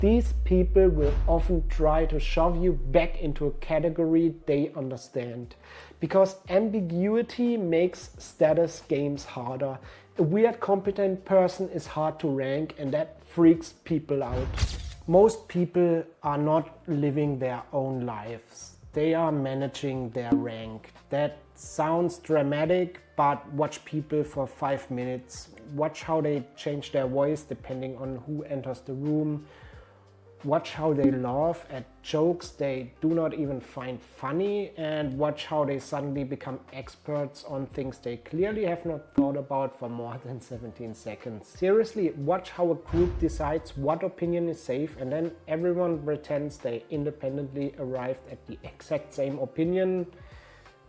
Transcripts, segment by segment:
These people will often try to shove you back into a category they understand, because ambiguity makes status games harder. A weird competent person is hard to rank, and that freaks people out. Most people are not living their own lives. They are managing their rank. That sounds dramatic, but watch people for 5 minutes. Watch how they change their voice depending on who enters the room. Watch how they laugh at jokes they do not even find funny, and watch how they suddenly become experts on things they clearly have not thought about for more than 17 seconds. Seriously, watch how a group decides what opinion is safe, and then everyone pretends they independently arrived at the exact same opinion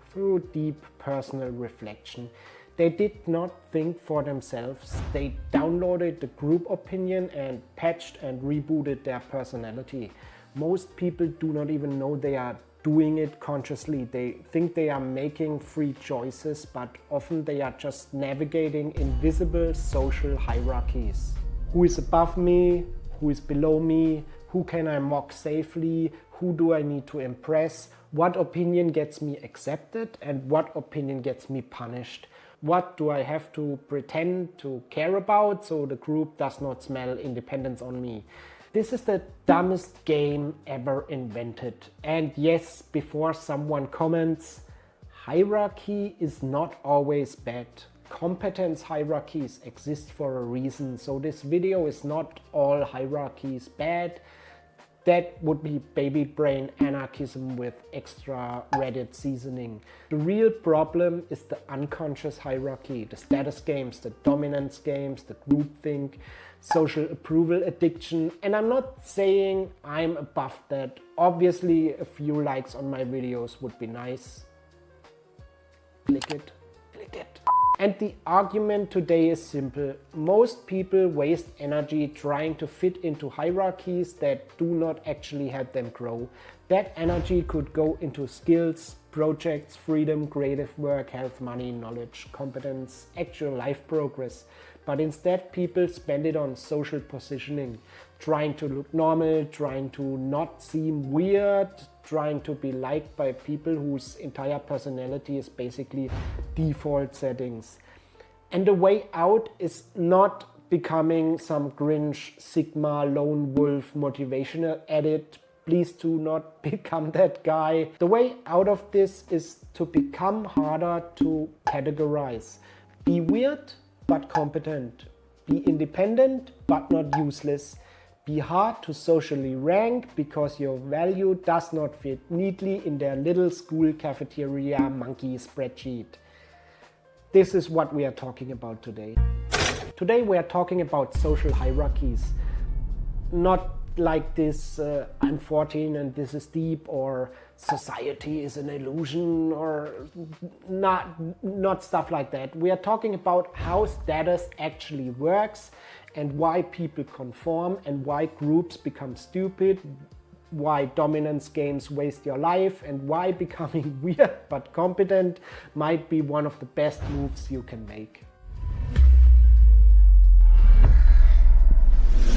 through deep personal reflection. They did not think for themselves. They downloaded the group opinion and patched and rebooted their personality. Most people do not even know they are doing it consciously. They think they are making free choices, but often they are just navigating invisible social hierarchies. Who is above me? Who is below me? Who can I mock safely? Who do I need to impress? What opinion gets me accepted and what opinion gets me punished? What do I have to pretend to care about so the group does not smell independence on me? This is the dumbest game ever invented. And yes, before someone comments, hierarchy is not always bad. Competence hierarchies exist for a reason. So this video is not all hierarchies bad. That would be baby brain anarchism with extra Reddit seasoning. The real problem is the unconscious hierarchy, the status games, the dominance games, the groupthink, social approval addiction. And I'm not saying I'm above that. Obviously, a few likes on my videos would be nice. Click it, click it. And the argument today is simple. Most people waste energy trying to fit into hierarchies that do not actually help them grow. That energy could go into skills, projects, freedom, creative work, health, money, knowledge, competence, actual life progress. But instead people spend it on social positioning, trying to look normal, trying to not seem weird, trying to be liked by people whose entire personality is basically default settings. And the way out is not becoming some Grinch, Sigma, lone wolf, motivational edit. Please do not become that guy. The way out of this is to become harder to categorize. Be weird, but competent. Be independent, but not useless. Be hard to socially rank because your value does not fit neatly in their little school cafeteria monkey spreadsheet. This is what we are talking about today. Today we are talking about social hierarchies. Not like this I'm 14 and this is deep, or society is an illusion, or not stuff like that. We are talking about how status actually works and why people conform and why groups become stupid, why dominance games waste your life, and why becoming weird but competent might be one of the best moves you can make.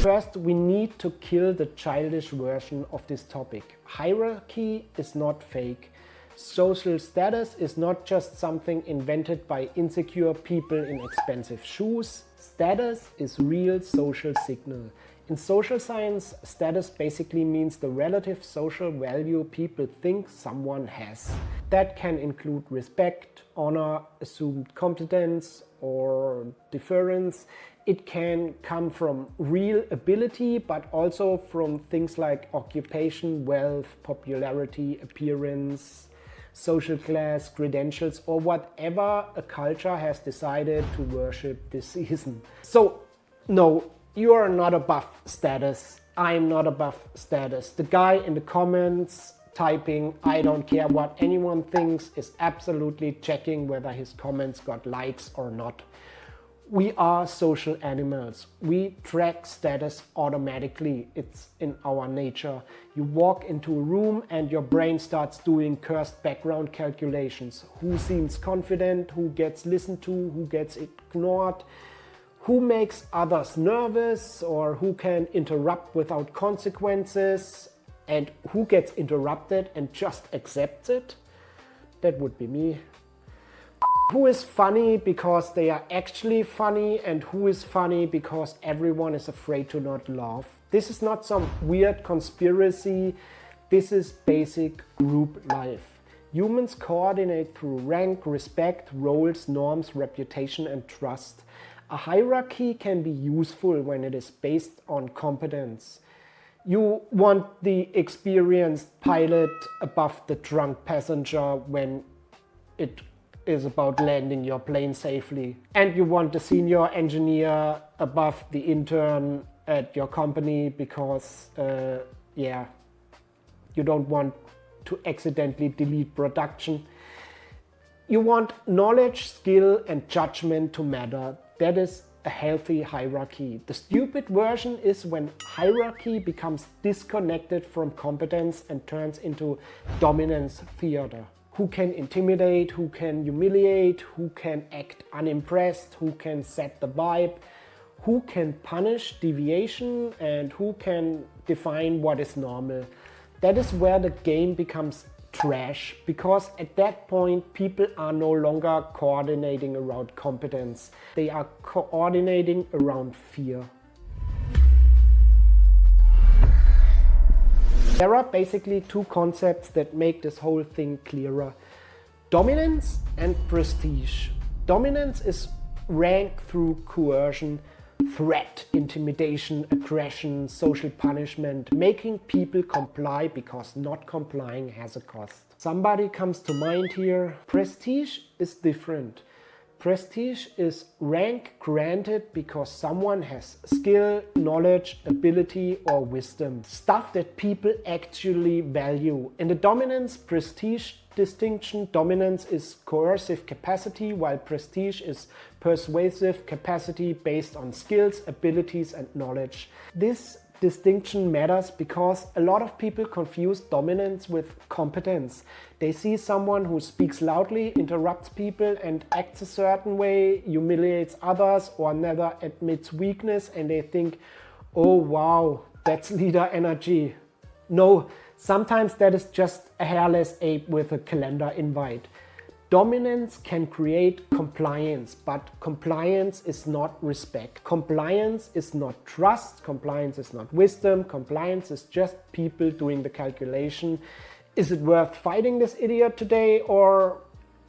First, we need to kill the childish version of this topic. Hierarchy is not fake. Social status is not just something invented by insecure people in expensive shoes. Status is real social signal. In social science, status basically means the relative social value people think someone has. That can include respect, honor, assumed competence, or deference. It can come from real ability, but also from things like occupation, wealth, popularity, appearance, social class, credentials, or whatever a culture has decided to worship this season. So, no, you are not above status. I'm not above status. The guy in the comments typing, I don't care what anyone thinks, is absolutely checking whether his comments got likes or not. We are social animals. We track status automatically. It's in our nature. You walk into a room and your brain starts doing cursed background calculations. Who seems confident, who gets listened to, who gets ignored, who makes others nervous or who can interrupt without consequences and who gets interrupted and just accepts it. That would be me. Who is funny because they are actually funny and who is funny because everyone is afraid to not laugh. This is not some weird conspiracy. This is basic group life. Humans coordinate through rank, respect, roles, norms, reputation, and trust. A hierarchy can be useful when it is based on competence. You want the experienced pilot above the drunk passenger when it is about landing your plane safely. And you want the senior engineer above the intern at your company because, you don't want to accidentally delete production. You want knowledge, skill, and judgment to matter. That is a healthy hierarchy. The stupid version is when hierarchy becomes disconnected from competence and turns into dominance theater. Who can intimidate, who can humiliate, who can act unimpressed, who can set the vibe, who can punish deviation, and who can define what is normal. That is where the game becomes trash, because at that point people are no longer coordinating around competence. They are coordinating around fear. There are basically two concepts that make this whole thing clearer. Dominance and prestige. Dominance is rank through coercion, threat, intimidation, aggression, social punishment, making people comply because not complying has a cost. Somebody comes to mind here. Prestige is different. Prestige is rank granted because someone has skill, knowledge, ability, or wisdom. Stuff that people actually value. In the dominance prestige distinction, dominance is coercive capacity, while prestige is persuasive capacity based on skills, abilities, and knowledge. This distinction matters because a lot of people confuse dominance with competence. They see someone who speaks loudly, interrupts people, and acts a certain way, humiliates others, or never admits weakness, and they think, oh wow, that's leader energy. No, sometimes that is just a hairless ape with a calendar invite. Dominance can create compliance, but compliance is not respect. Compliance is not trust, compliance is not wisdom, compliance is just people doing the calculation. Is it worth fighting this idiot today or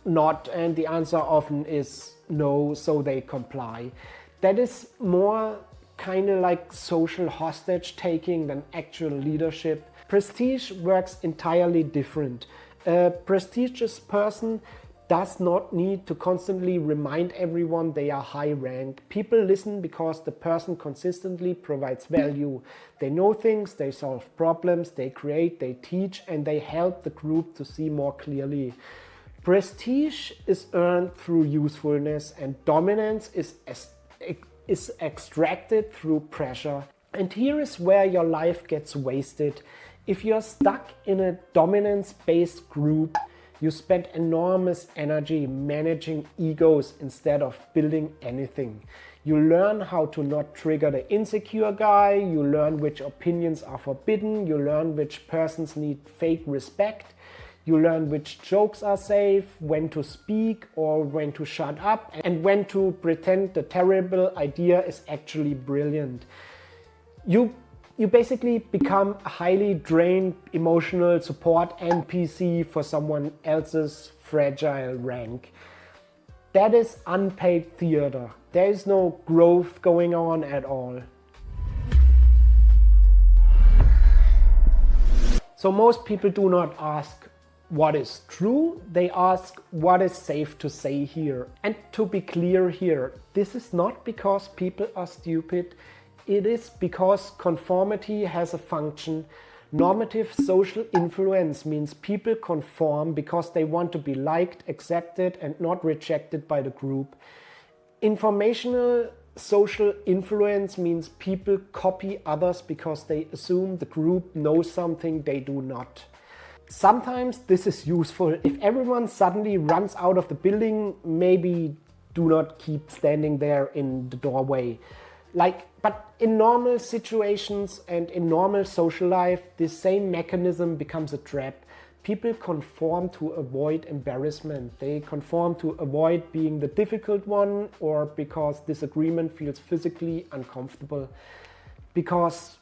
not? And the answer often is no, so they comply. That is more kind of like social hostage taking than actual leadership. Prestige works entirely different. A prestigious person does not need to constantly remind everyone they are high rank. People listen because the person consistently provides value. They know things, they solve problems, they create, they teach, and they help the group to see more clearly. Prestige is earned through usefulness, and dominance is extracted through pressure. And here is where your life gets wasted. If you're stuck in a dominance-based group, you spend enormous energy managing egos instead of building anything. You learn how to not trigger the insecure guy, you learn which opinions are forbidden, you learn which persons need fake respect, you learn which jokes are safe, when to speak or when to shut up, and when to pretend the terrible idea is actually brilliant. You basically become a highly drained emotional support NPC for someone else's fragile rank. That is unpaid theater. There is no growth going on at all. So most people do not ask what is true, they ask what is safe to say here. And to be clear here, this is not because people are stupid. It is because conformity has a function. Normative social influence means people conform because they want to be liked, accepted, and not rejected by the group. Informational social influence means people copy others because they assume the group knows something they do not. Sometimes this is useful. If everyone suddenly runs out of the building, maybe do not keep standing there in the doorway. But in normal situations and in normal social life, this same mechanism becomes a trap. People conform to avoid embarrassment. They conform to avoid being the difficult one, or because disagreement feels physically uncomfortable. Because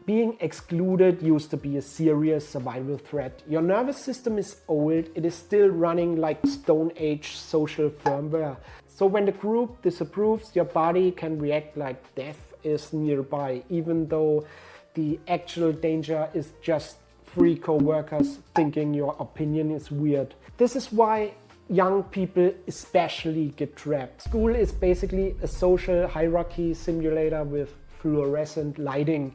being excluded used to be a serious survival threat. Your nervous system is old. It is still running like Stone Age social firmware. So when the group disapproves, your body can react like death is nearby, even though the actual danger is just 3 co-workers thinking your opinion is weird. This is why young people especially get trapped. School is basically a social hierarchy simulator with fluorescent lighting.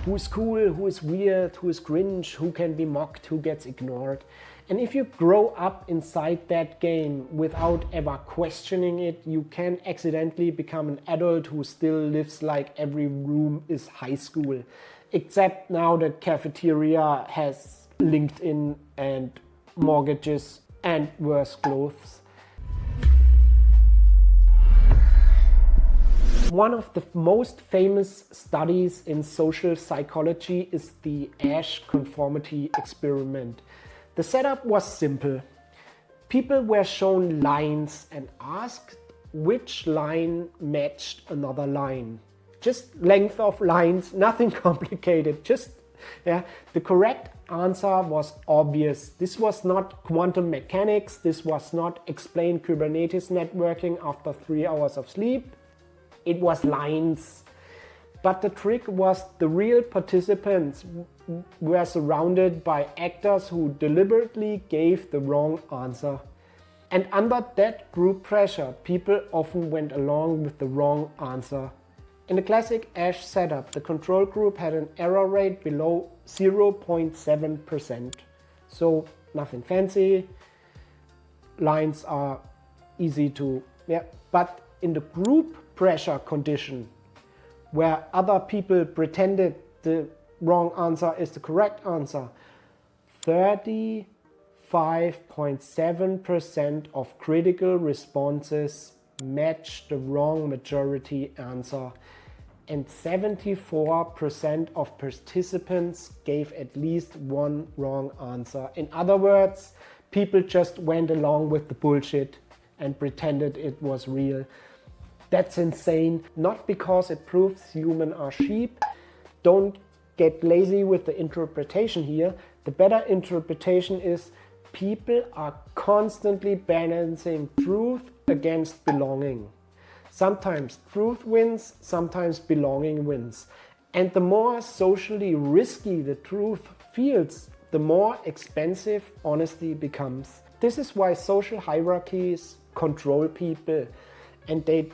Who is cool, who is weird, who is cringe, who can be mocked, who gets ignored. And if you grow up inside that game without ever questioning it, you can accidentally become an adult who still lives like every room is high school. Except now the cafeteria has LinkedIn and mortgages and worse clothes. One of the most famous studies in social psychology is the Asch conformity experiment. The setup was simple. People were shown lines and asked which line matched another line. Just length of lines, nothing complicated. The correct answer was obvious. This was not quantum mechanics. This was not explain Kubernetes networking after 3 hours of sleep. It was lines. But the trick was the real participants were surrounded by actors who deliberately gave the wrong answer. And under that group pressure, people often went along with the wrong answer. In the classic Asch setup, the control group had an error rate below 0.7%. So nothing fancy. Lines are easy to, But in the group pressure condition, where other people pretended the wrong answer is the correct answer, 35.7% of critical responses matched the wrong majority answer, and 74% of participants gave at least one wrong answer. In other words, people just went along with the bullshit and pretended it was real. That's insane, not because it proves humans are sheep. Don't get lazy with the interpretation here. The better interpretation is people are constantly balancing truth against belonging. Sometimes truth wins, sometimes belonging wins. And the more socially risky the truth feels, the more expensive honesty becomes. This is why social hierarchies control people, and they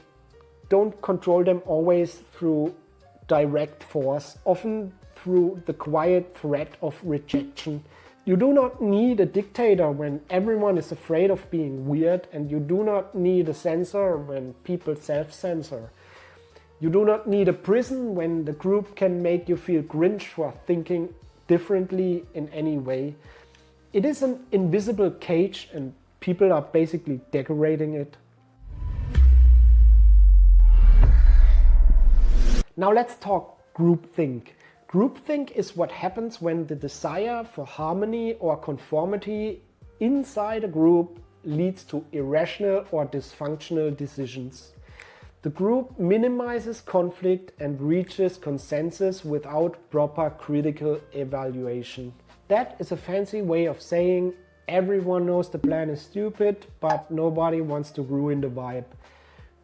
don't control them always through direct force, often through the quiet threat of rejection. You do not need a dictator when everyone is afraid of being weird, and you do not need a censor when people self-censor. You do not need a prison when the group can make you feel cringe for thinking differently in any way. It is an invisible cage and people are basically decorating it. Now let's talk groupthink. Groupthink is what happens when the desire for harmony or conformity inside a group leads to irrational or dysfunctional decisions. The group minimizes conflict and reaches consensus without proper critical evaluation. That is a fancy way of saying everyone knows the plan is stupid, but nobody wants to ruin the vibe.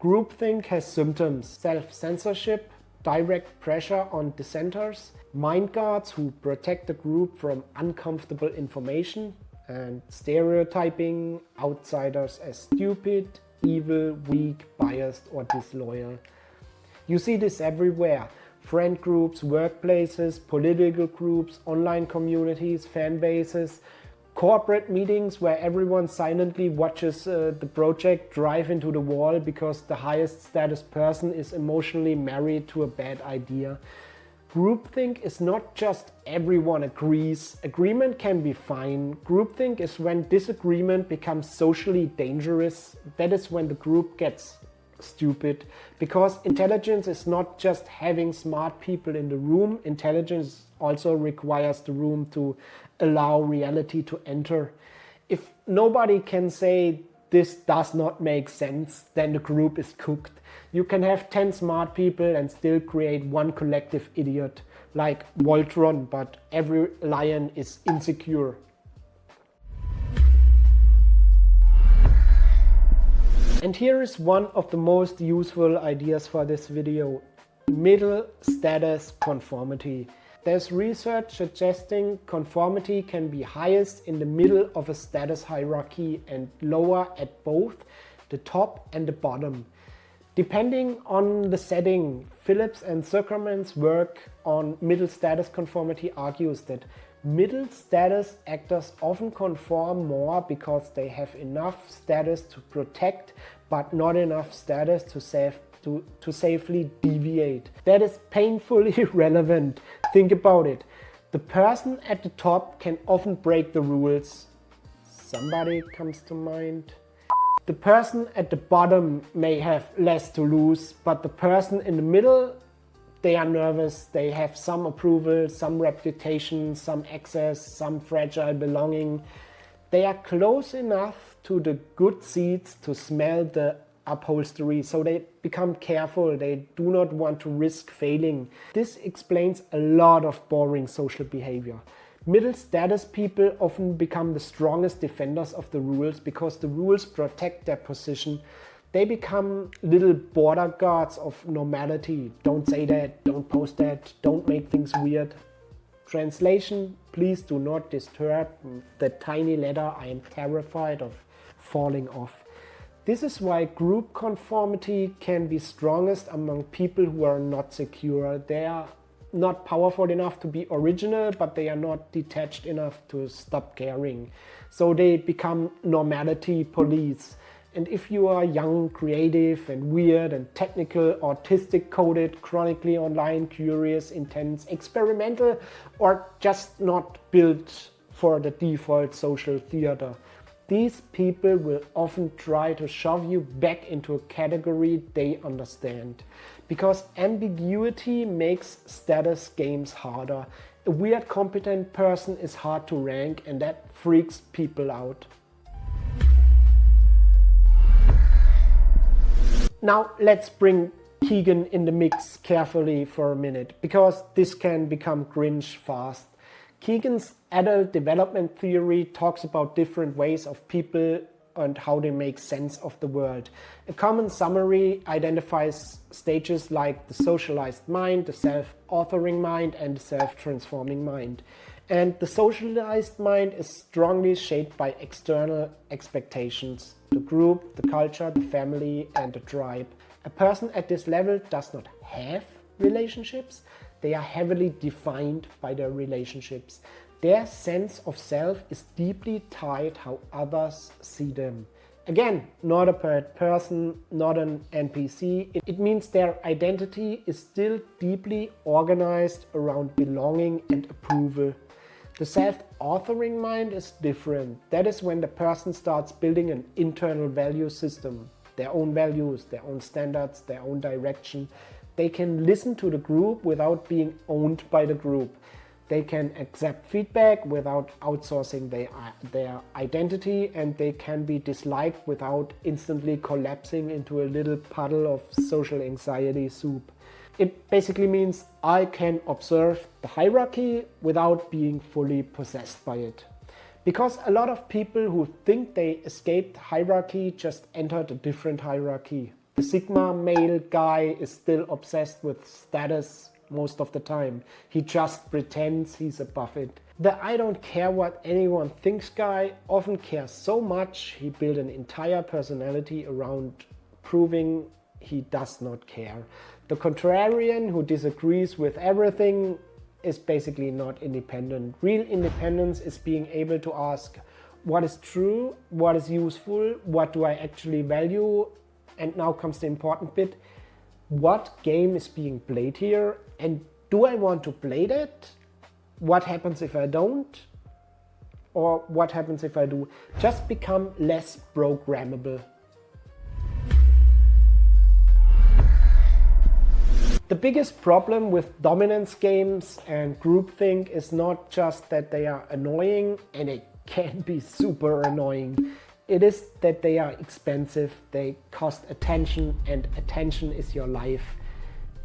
Groupthink has symptoms: self-censorship, direct pressure on dissenters, mind guards who protect the group from uncomfortable information, and stereotyping outsiders as stupid, evil, weak, biased, or disloyal. You see this everywhere. Friend groups, workplaces, political groups, online communities, fan bases, corporate meetings where everyone silently watches the project drive into the wall because the highest status person is emotionally married to a bad idea. Groupthink is not just everyone agrees. Agreement can be fine. Groupthink is when disagreement becomes socially dangerous. That is when the group gets stupid. Because intelligence is not just having smart people in the room. Intelligence also requires the room to allow reality to enter. If nobody can say this does not make sense, then the group is cooked. You can have 10 smart people and still create one collective idiot, like Voltron, but every lion is insecure. And here is one of the most useful ideas for this video: middle status conformity. There's research suggesting conformity can be highest in the middle of a status hierarchy and lower at both the top and the bottom. Depending on the setting, Phillips and Zuckerman's work on middle status conformity argues that middle status actors often conform more because they have enough status to protect, but not enough status to safely deviate. That is painfully relevant. Think about it. The person at the top can often break the rules. Somebody comes to mind. The person at the bottom may have less to lose, but the person in the middle, they are nervous, they have some approval, some reputation, some access, some fragile belonging. They are close enough to the good seats to smell the upholstery, so they become careful. They do not want to risk failing. This explains a lot of boring social behavior. Middle status people often become the strongest defenders of the rules because the rules protect their position. They become little border guards of normality. Don't say that, don't post that, don't make things weird. Translation: please do not disturb the tiny letter. I am terrified of falling off. This is why group conformity can be strongest among people who are not secure. They are not powerful enough to be original, but they are not detached enough to stop caring. So they become normality police. And if you are young, creative and weird and technical, autistic coded, chronically online, curious, intense, experimental, or just not built for the default social theater, these people will often try to shove you back into a category they understand. Because ambiguity makes status games harder. A weird competent person is hard to rank, and that freaks people out. Now let's bring Kegan in the mix carefully for a minute, because this can become cringe fast. Kegan's adult development theory talks about different ways of people and how they make sense of the world. A common summary identifies stages like the socialized mind, the self-authoring mind, and the self-transforming mind. And the socialized mind is strongly shaped by external expectations: the group, the culture, the family, and the tribe. A person at this level does not have relationships. They are heavily defined by their relationships. Their sense of self is deeply tied how others see them. Again, not a person, not an NPC. It means their identity is still deeply organized around belonging and approval. The self-authoring mind is different. That is when the person starts building an internal value system, their own values, their own standards, their own direction. They can listen to the group without being owned by the group. They can accept feedback without outsourcing their identity, and they can be disliked without instantly collapsing into a little puddle of social anxiety soup. It basically means I can observe the hierarchy without being fully possessed by it. Because a lot of people who think they escaped hierarchy just entered a different hierarchy. The Sigma male guy is still obsessed with status most of the time. He just pretends he's above it. The I don't care what anyone thinks guy often cares so much he built an entire personality around proving he does not care. The contrarian who disagrees with everything is basically not independent. Real independence is being able to ask what is true, what is useful, what do I actually value, and now comes the important bit: what game is being played here, and Do I want to play that? What happens if I don't? Or what happens if I do? Just become less programmable. The biggest problem with dominance games and groupthink is not just that they are annoying, and they can be super annoying. It is that they are expensive, they cost attention, and attention is your life.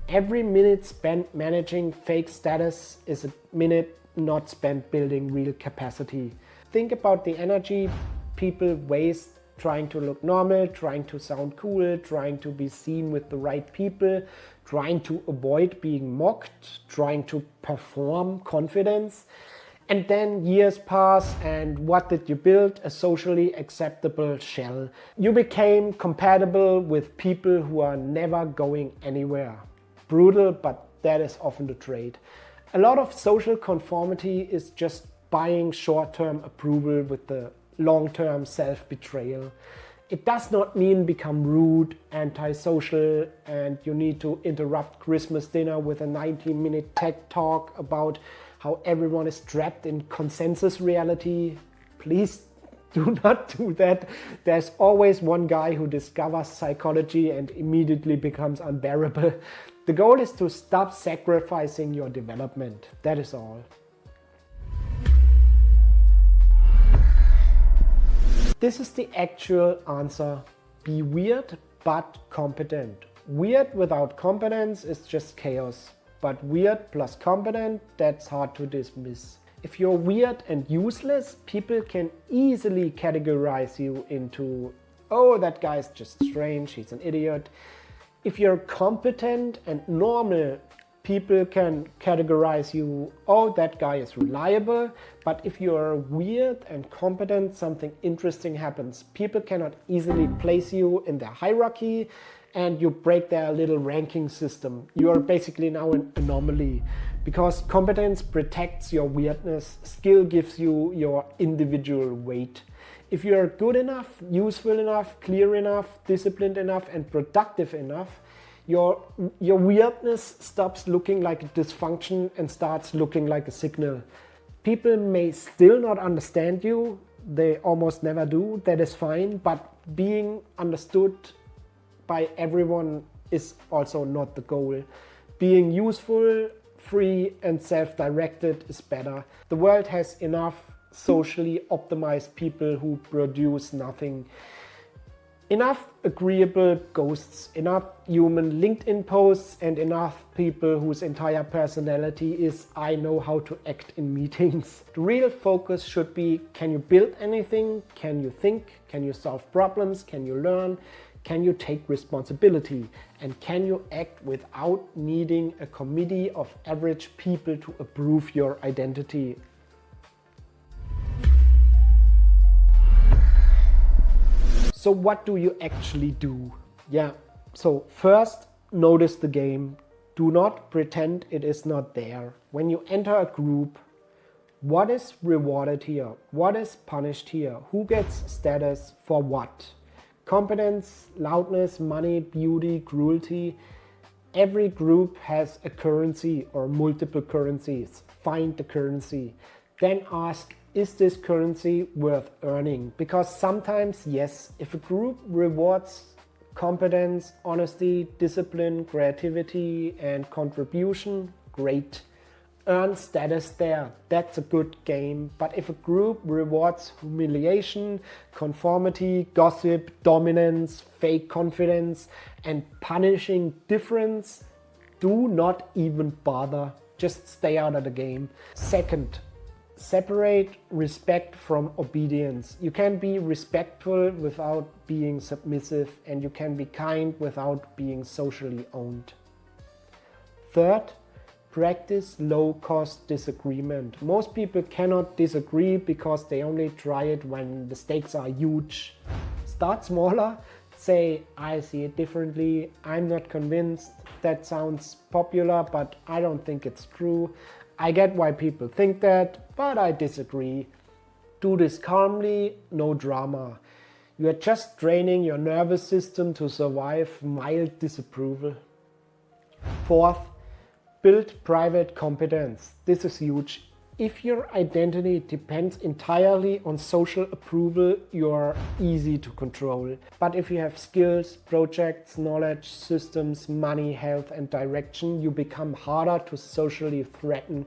Every minute spent managing fake status is a minute not spent building real capacity. Think about the energy people waste trying to look normal, trying to sound cool, trying to be seen with the right people, trying to avoid being mocked, trying to perform confidence. And then years pass, and what did you build? A socially acceptable shell. You became compatible with people who are never going anywhere. Brutal, but that is often the trade. A lot of social conformity is just buying short-term approval with the long-term self-betrayal. It does not mean become rude, antisocial, and you need to interrupt Christmas dinner with a 90-minute TED talk about how everyone is trapped in consensus reality. Please do not do that. There's always one guy who discovers psychology and immediately becomes unbearable. The goal is to stop sacrificing your development. That is all. This is the actual answer. Be weird but competent. Weird without competence is just chaos. But weird plus competent, that's hard to dismiss. If you're weird and useless, people can easily categorize you into, oh, that guy's just strange, he's an idiot. If you're competent and normal, people can categorize you, oh, that guy is reliable. But if you're weird and competent, something interesting happens. People cannot easily place you in their hierarchy, and you break their little ranking system. You are basically now an anomaly, because competence protects your weirdness, skill gives you your individual weight. If you are good enough, useful enough, clear enough, disciplined enough, and productive enough, your weirdness stops looking like a dysfunction and starts looking like a signal. People may still not understand you, they almost never do, that is fine, but being understood by everyone is also not the goal. Being useful, free, and self-directed is better. The world has enough socially optimized people who produce nothing. Enough agreeable ghosts, enough human LinkedIn posts, and enough people whose entire personality is I know how to act in meetings. The real focus should be, can you build anything? Can you think? Can you solve problems? Can you learn? Can you take responsibility? And can you act without needing a committee of average people to approve your identity? So what do you actually do? Yeah, so first, notice the game. Do not pretend it is not there. When you enter a group, what is rewarded here? What is punished here? Who gets status for what? Competence, loudness, money, beauty, cruelty. Every group has a currency or multiple currencies. Find the currency. Then ask, is this currency worth earning? Because sometimes, yes, if a group rewards competence, honesty, discipline, creativity, and contribution, great. Earn status there, that's a good game. But if a group rewards humiliation, conformity, gossip, dominance, fake confidence, and punishing difference, do not even bother. Just stay out of the game. Second, separate respect from obedience. You can be respectful without being submissive, and you can be kind without being socially owned. Third, practice low-cost disagreement. Most people cannot disagree because they only try it when the stakes are huge. Start smaller. Say, I see it differently. I'm not convinced. That sounds popular, but I don't think it's true. I get why people think that, but I disagree. Do this calmly, no drama. You are just training your nervous system to survive mild disapproval. Fourth, Build private competence. This is huge. If your identity depends entirely on social approval, you're easy to control. But if you have skills, projects, knowledge, systems, money, health, and direction, you become harder to socially threaten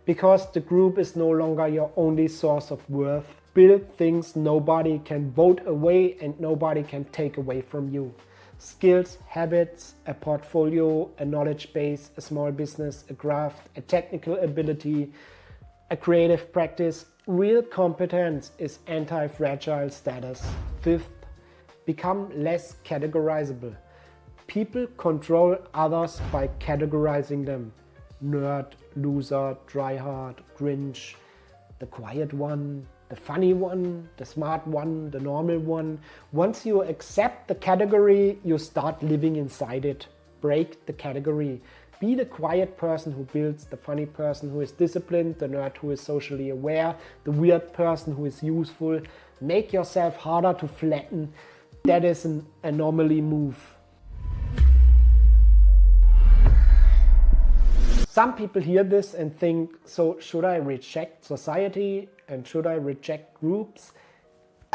because the group is no longer your only source of worth. Build things nobody can vote away and nobody can take away from you. Skills, habits, a portfolio, a knowledge base, a small business, a craft, a technical ability, a creative practice. Real competence is anti-fragile status. Fifth, become less categorizable. People control others by categorizing them. Nerd, loser, tryhard, Grinch, the quiet one, the funny one, the smart one, the normal one. Once you accept the category, you start living inside it. Break the category. Be the quiet person who builds, the funny person who is disciplined, the nerd who is socially aware, the weird person who is useful. Make yourself harder to flatten. That is an anomaly move. Some people hear this and think, so should I reject society and should I reject groups?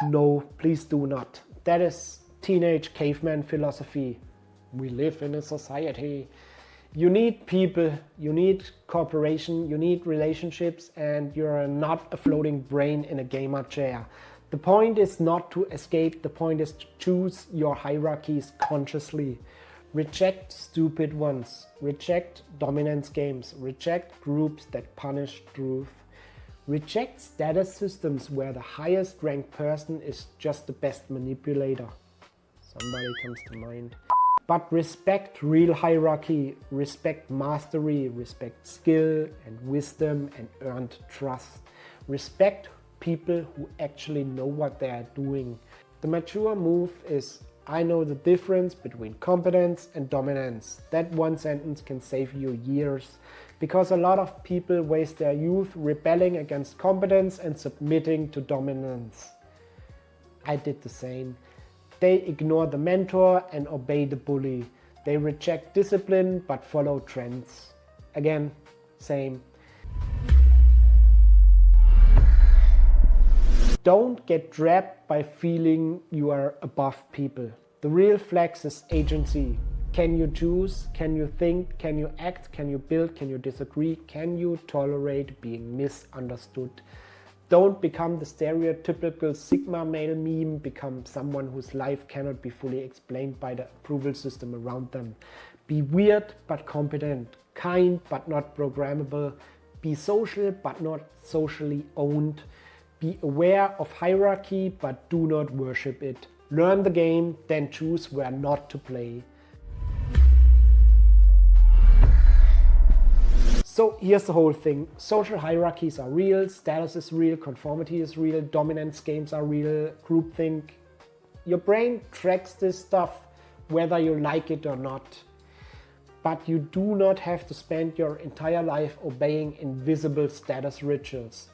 No, please do not. That is teenage caveman philosophy. We live in a society. You need people, you need cooperation, you need relationships, and you're not a floating brain in a gamer chair. The point is not to escape, the point is to choose your hierarchies consciously. Reject stupid ones, reject dominance games, reject groups that punish truth. Reject status systems where the highest ranked person is just the best manipulator. Somebody comes to mind. But respect real hierarchy, respect mastery, respect skill and wisdom and earned trust. Respect people who actually know what they are doing. The mature move is, I know the difference between competence and dominance. That one sentence can save you years, because a lot of people waste their youth rebelling against competence and submitting to dominance. I did the same. They ignore the mentor and obey the bully. They reject discipline but follow trends. Again, same. Don't get trapped by feeling you are above people. The real flex is agency. Can you choose? Can you think? Can you act? Can you build? Can you disagree? Can you tolerate being misunderstood? Don't become the stereotypical Sigma male meme. Become someone whose life cannot be fully explained by the approval system around them. Be weird but competent. Kind but not programmable. Be social but not socially owned. Be aware of hierarchy but do not worship it. Learn the game, then choose where not to play. So here's the whole thing. Social hierarchies are real, status is real, conformity is real, dominance games are real, groupthink. Your brain tracks this stuff whether you like it or not. But you do not have to spend your entire life obeying invisible status rituals.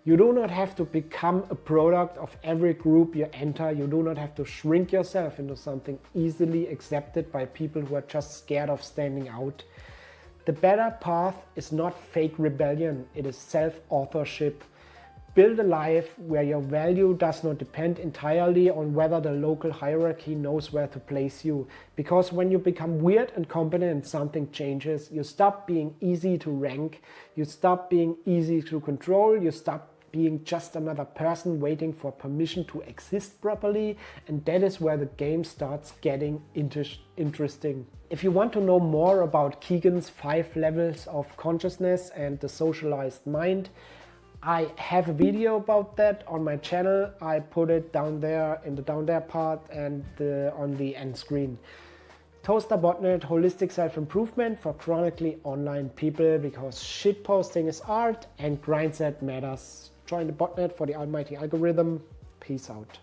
You do not have to become a product of every group you enter. You do not have to shrink yourself into something easily accepted by people who are just scared of standing out. The better path is not fake rebellion, it is self-authorship. Build a life where your value does not depend entirely on whether the local hierarchy knows where to place you. Because when you become weird and competent, something changes. You stop being easy to rank, you stop being easy to control, you stop being just another person waiting for permission to exist properly, and that is where the game starts getting interesting. If you want to know more about Kegan's 5 levels of consciousness and the socialized mind, I have a video about that on my channel. I put it down there in the down there part and on the end screen. Toaster.net, holistic self-improvement for chronically online people, because shitposting is art and grindset matters. Join the botnet for the almighty algorithm. Peace out.